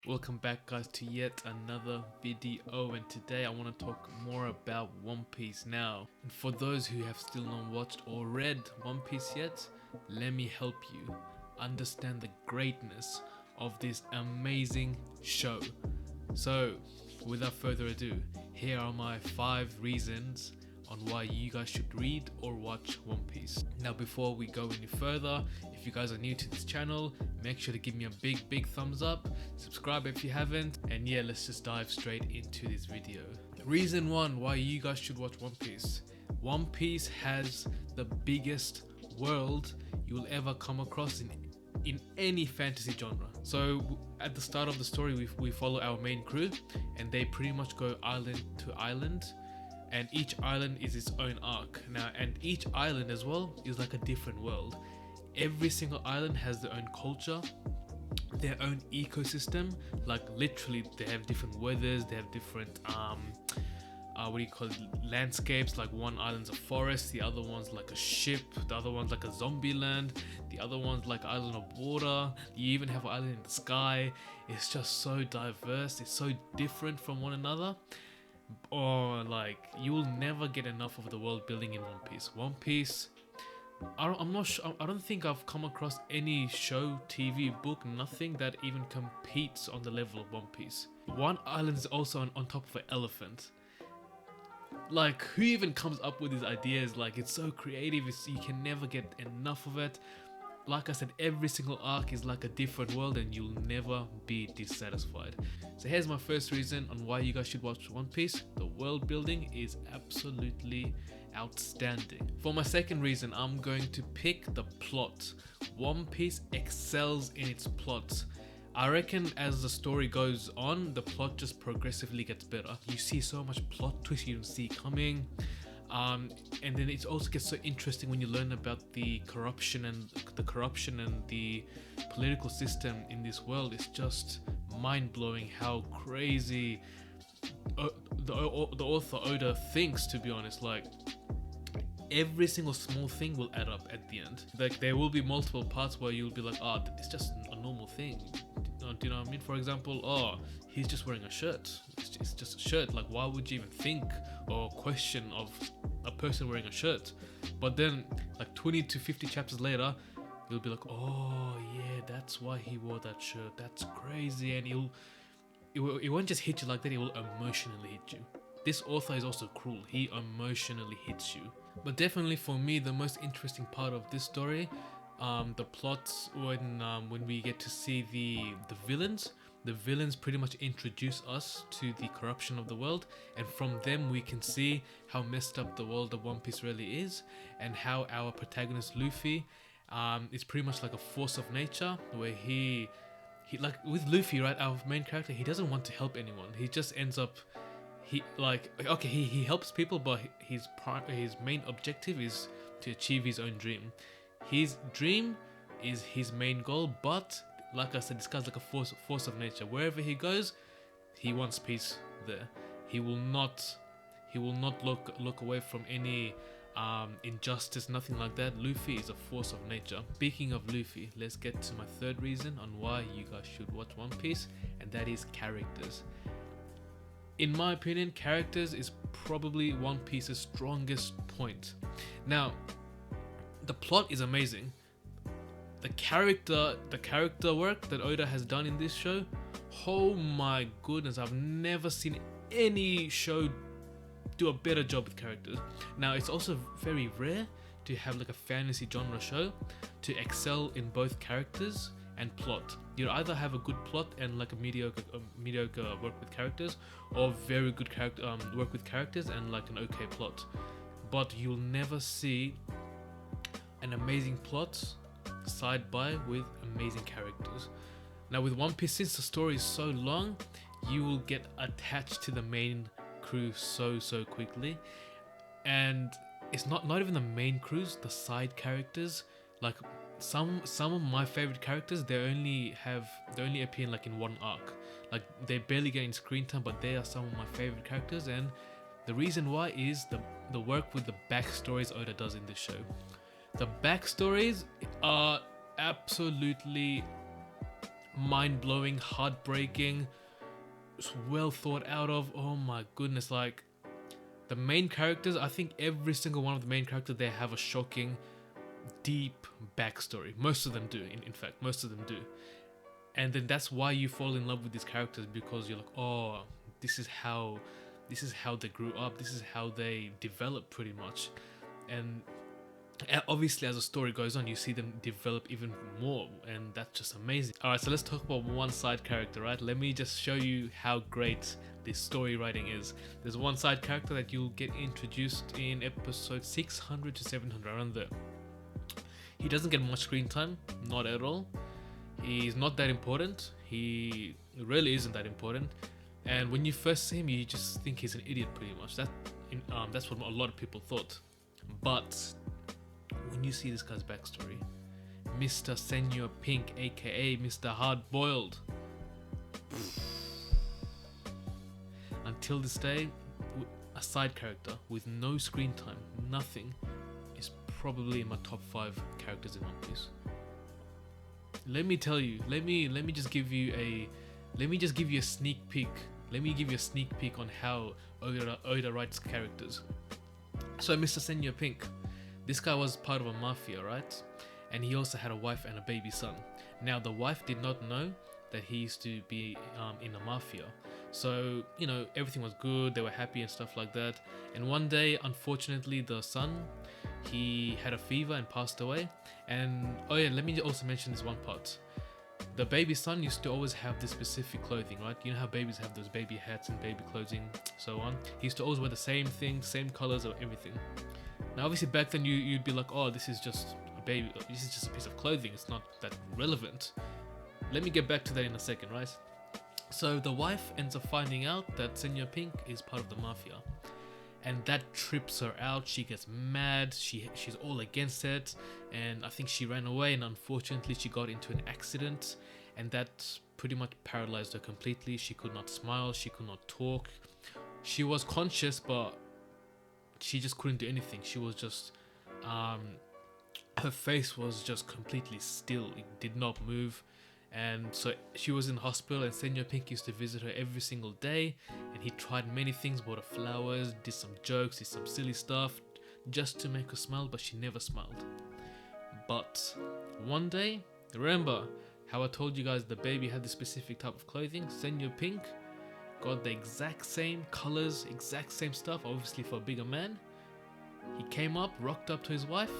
Welcome back guys to yet another video, and today I want to talk more about One Piece now. And for those who have still not watched or read One Piece yet, let me help you understand the greatness of this amazing show. So without further ado, here are my 5 reasons on why you guys should read or watch One Piece. Now before we go any further, if you guys are new to this channel, make sure to give me a big thumbs up, subscribe if you haven't, and yeah, let's just dive straight into this video. Reason 1 why you guys should watch One Piece. One Piece has the biggest world you'll ever come across in any fantasy genre. So at the start of the story we follow our main crew, and they pretty much go island to island, and each island is its own arc now, and each island as well is like a different world. Every single island has their own culture, their own ecosystem. Like literally they have different weathers, they have different landscapes. Like one island's a forest, the other one's like a ship, the other one's like a zombie land, the other one's like an island of water, you even have an island in the sky. It's just so diverse, it's so different from one another. Or like you will never get enough of the world building in One Piece. One Piece, I'm not sure, I don't think I've come across any show, TV, book, nothing that even competes on the level of One Piece. One island is also on top of an elephant. Like, who even comes up with these ideas? Like, it's so creative, you can never get enough of it. Like I said, every single arc is like a different world and you'll never be dissatisfied. So here's my first reason on why you guys should watch One Piece. The world building is absolutely outstanding. For my second reason, I'm going to pick the plot. One Piece excels in its plot. I reckon as the story goes on, the plot just progressively gets better. You see so much plot twist you don't see coming. And then it also gets so interesting when you learn about the corruption and the political system in this world. It's just mind-blowing how crazy the author Oda thinks, to be honest. Like, every single small thing will add up at the end. Like, there will be multiple parts where you'll be like, oh, it's just a normal thing. Do you know what I mean? For example, oh, he's just wearing a shirt. It's just a shirt. Like, why would you even think or question of a person wearing a shirt? But then, like 20 to 50 chapters later, you'll be like, oh yeah, that's why he wore that shirt. That's crazy. And it won't just hit you like that. It will emotionally hit you. This author is also cruel. He emotionally hits you. But definitely for me, the most interesting part of this story, the plots when we get to see the villains. The villains pretty much introduce us to the corruption of the world, and from them we can see how messed up the world of One Piece really is, and how our protagonist Luffy is pretty much like a force of nature, where he like with Luffy, right, our main character, he doesn't want to help anyone. He just ends up, he helps people, but his main objective is to achieve his own dream. His dream is his main goal, but like I said, this guy's like a force of nature. Wherever he goes, he wants peace there. He will not look away from any injustice, nothing like that. Luffy is a force of nature. Speaking of Luffy, let's get to my third reason on why you guys should watch One Piece, and that is characters. In my opinion, characters is probably One Piece's strongest point. Now, the plot is amazing. The character work that Oda has done in this show, oh my goodness, I've never seen any show do a better job with characters. Now, it's also very rare to have like a fantasy genre show to excel in both characters and plot. You either have a good plot and like a mediocre work with characters, or very good work with characters and like an okay plot. But you'll never see an amazing plot side by with amazing characters. Now with One Piece, since the story is so long, you will get attached to the main crew so quickly. And it's not even the main crews, the side characters. Like some of my favorite characters, they only appear like in one arc. Like they barely get in screen time, but they are some of my favorite characters. And the reason why is the work with the backstories Oda does in this show. The backstories are absolutely mind-blowing, heartbreaking, it's well thought out of. Oh my goodness, like the main characters, I think every single one of the main characters, they have a shocking, deep backstory. Most of them do, in fact, most of them do. And then that's why you fall in love with these characters, because you're like, oh, this is how they grew up, this is how they develop pretty much. And obviously as the story goes on, you see them develop even more, and that's just amazing. Alright, so let's talk about one side character, right? Let me just show you how great this story writing is. There's one side character that you'll get introduced in episode 600 to 700, around there. He doesn't get much screen time, not at all. He's not that important. He really isn't that important. And when you first see him, you just think he's an idiot pretty much. That's what a lot of people thought. But when you see this guy's backstory, Mr. Senor Pink, aka Mr. Hard-Boiled. Until this day, a side character with no screen time, nothing, is probably in my top 5 characters in One Piece. Let me tell you, let me just give you a sneak peek. Let me give you a sneak peek on how Oda writes characters. So Mr. Senor Pink, this guy was part of a mafia, right? And he also had a wife and a baby son. Now the wife did not know that he used to be in a mafia. So, you know, everything was good, they were happy and stuff like that. And one day, unfortunately, the son, he had a fever and passed away. And oh yeah, let me also mention this one part. The baby son used to always have this specific clothing, right? You know how babies have those baby hats and baby clothing, so on. He used to always wear the same thing, same colors or everything. Now obviously back then you'd be like, oh, this is just a baby, this is just a piece of clothing, it's not that relevant. Let me get back to that in a second, right? So the wife ends up finding out that Senor Pink is part of the mafia. And that trips her out. She gets mad, she's all against it, and I think she ran away, and unfortunately she got into an accident, and that pretty much paralyzed her completely. She could not smile, she could not talk. She was conscious, but she just couldn't do anything. She was just her face was just completely still, it did not move. And so she was in the hospital, and Senor Pink used to visit her every single day, and he tried many things, bought her flowers, did some jokes, did some silly stuff just to make her smile, but she never smiled. But one day, remember how I told you guys the baby had this specific type of clothing? Senor Pink got the exact same colors, exact same stuff, obviously for a bigger man. He came up, rocked up to his wife.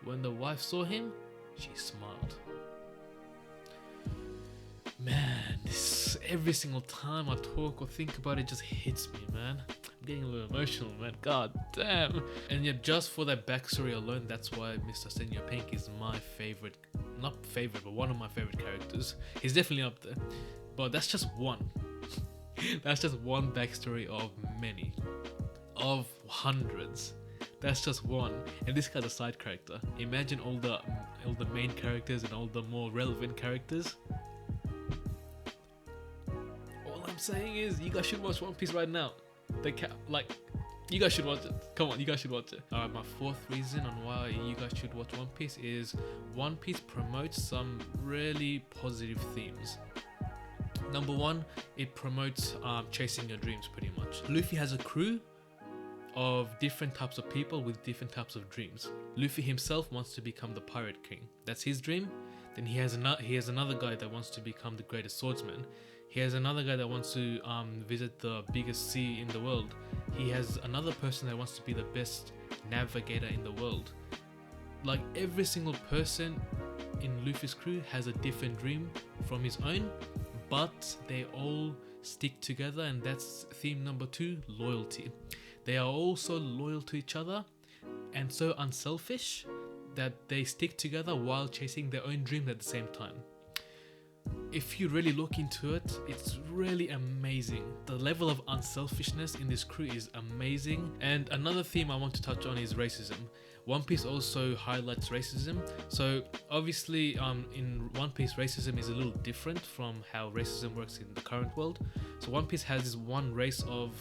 When the wife saw him, she smiled. Man, this every single time I talk or think about it just hits me, man. I'm getting a little emotional, man. God damn. And yet, just for that backstory alone, that's why Mr. Senor Pink is my favorite. Not favorite, but one of my favorite characters. He's definitely up there. But that's just one. That's just one backstory of many. Of hundreds. That's just one. And this guy's a side character. Imagine all the main characters and all the more relevant characters. I'm saying is, you guys should watch One Piece right now. You guys should watch it. Come on, you guys should watch it. Alright, my fourth reason on why you guys should watch One Piece is One Piece promotes some really positive themes. Number one, it promotes chasing your dreams pretty much. Luffy has a crew of different types of people with different types of dreams. Luffy himself wants to become the Pirate King. That's his dream. Then he has another guy that wants to become the greatest swordsman. He has another guy that wants to visit the biggest sea in the world. He has another person that wants to be the best navigator in the world. Like every single person in Luffy's crew has a different dream from his own, but they all stick together, and that's theme number 2, loyalty. They are all so loyal to each other and so unselfish that they stick together while chasing their own dream at the same time. If you really look into it, it's really amazing. The level of unselfishness in this crew is amazing. And another theme I want to touch on is racism. One Piece also highlights racism. So obviously in One Piece, racism is a little different from how racism works in the current world. So One Piece has this one race of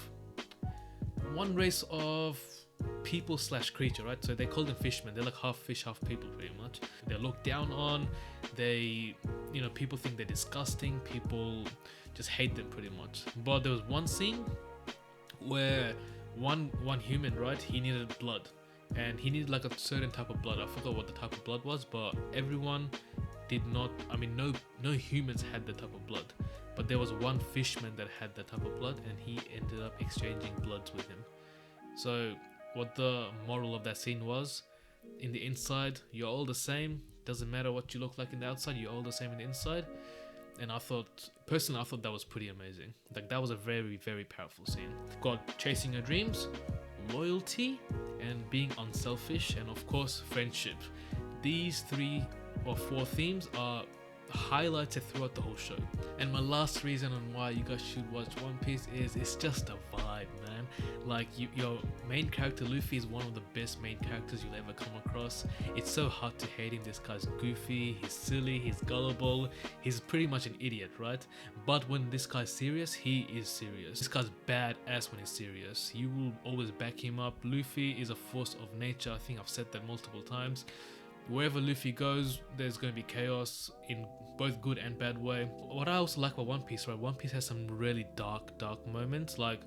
people slash creature, right? So they call them fishmen. They're like half fish, half people pretty much. They're looked down on. they, you know, people think they're disgusting, people just hate them pretty much. But there was one scene where one human, right, he needed blood, and he needed like a certain type of blood. I forgot what the type of blood was, but everyone did not, I mean, no humans had that type of blood, but there was one fishman that had that type of blood, and he ended up exchanging bloods with him. So what the moral of that scene was, in the inside you're all the same, doesn't matter what you look like in the outside, you're all the same in the inside. And I thought, personally, I thought that was pretty amazing. Like, that was a very, very powerful scene. Got chasing your dreams, loyalty, and being unselfish, and of course friendship. These 3 or 4 themes are highlighted throughout the whole show. And my last reason on why you guys should watch One Piece is it's just a vibe, man. Like, your main character Luffy is one of the best main characters you'll ever come across. It's so hard to hate him. This guy's goofy, he's silly, he's gullible, he's pretty much an idiot, right? But when this guy's serious, he is serious. This guy's badass when he's serious. You will always back him up. Luffy is a force of nature. I think I've said that multiple times. Wherever Luffy goes, there's going to be chaos in both good and bad way. What I also like about One Piece, right? One Piece has some really dark moments, like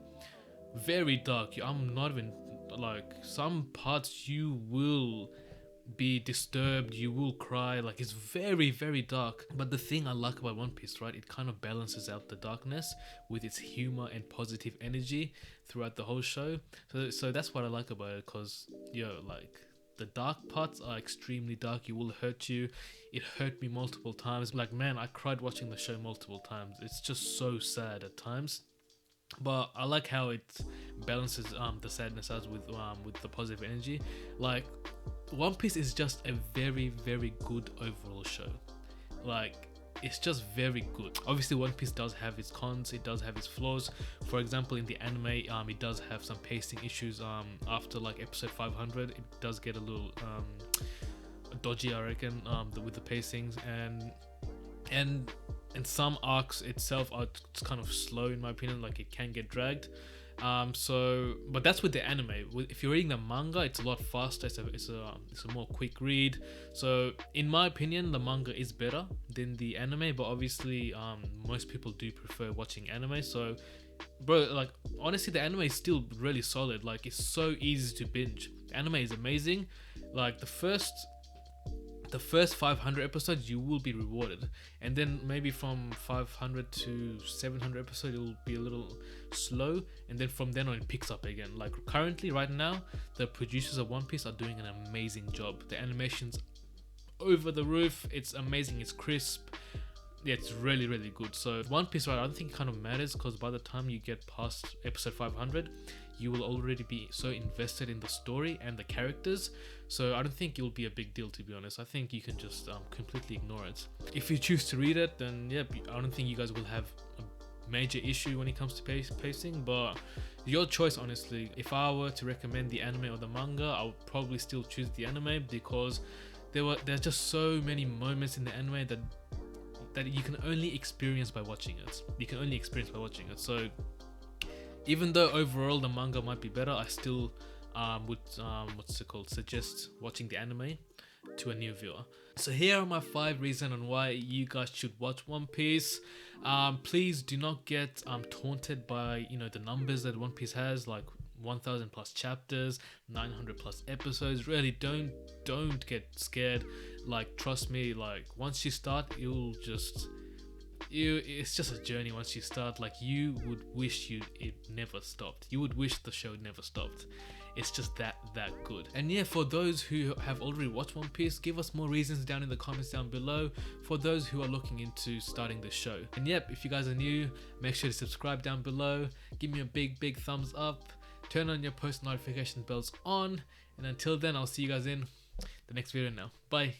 very dark. I'm not even like, some parts you will be disturbed, you will cry. Like, it's very, very dark. But the thing I like about One Piece, right? It kind of balances out the darkness with its humor and positive energy throughout the whole show. So that's what I like about it, because like, the dark parts are extremely dark. It will hurt you. It hurt me multiple times. Like, man, I cried watching the show multiple times. It's just so sad at times. But I like how it balances the sadness out with the positive energy. Like, One Piece is just a very, very good overall show. Like, it's just very good. Obviously, One Piece does have its cons, it does have its flaws. For example, in the anime, it does have some pacing issues. After like episode 500, it does get a little dodgy, I reckon, with the pacings, and some arcs itself are kind of slow in my opinion. Like, it can get dragged. But that's with the anime. If you're reading the manga, it's a lot faster. It's a more quick read. So in my opinion, the manga is better than the anime. But obviously, most people do prefer watching anime. So, bro, like, honestly, the anime is still really solid. Like, it's so easy to binge. The anime is amazing. Like, the first 500 episodes you will be rewarded, and then maybe from 500 to 700 episodes it will be a little slow, and then from then on it picks up again. Like, currently, right now, the producers of One Piece are doing an amazing job. The animation's over the roof. It's amazing. It's crisp. Yeah, it's really, really good. So One Piece, right, I don't think it kind of matters, because by the time you get past episode 500, you will already be so invested in the story and the characters. So I don't think it will be a big deal, to be honest. I think you can just completely ignore it. If you choose to read it, then yeah, I don't think you guys will have a major issue when it comes to pacing, but your choice, honestly. If I were to recommend the anime or the manga, I would probably still choose the anime, because there's just so many moments in the anime that you can only experience by watching it. So even though overall the manga might be better, I still would suggest watching the anime to a new viewer. So here are my 5 reasons on why you guys should watch One Piece. Please do not get taunted by the numbers that One Piece has, like 1,000 plus chapters, 900 plus episodes. Really, don't get scared. Like, trust me, like, once you start, it's just a journey. Once you start, like, you would wish it never stopped. You would wish the show never stopped. It's just that good. And yeah, for those who have already watched One Piece, give us more reasons down in the comments down below for those who are looking into starting the show. And yep, if you guys are new, make sure to subscribe down below, give me a big thumbs up, turn on your post notification bells on, and until then, I'll see you guys in the next video now. Bye.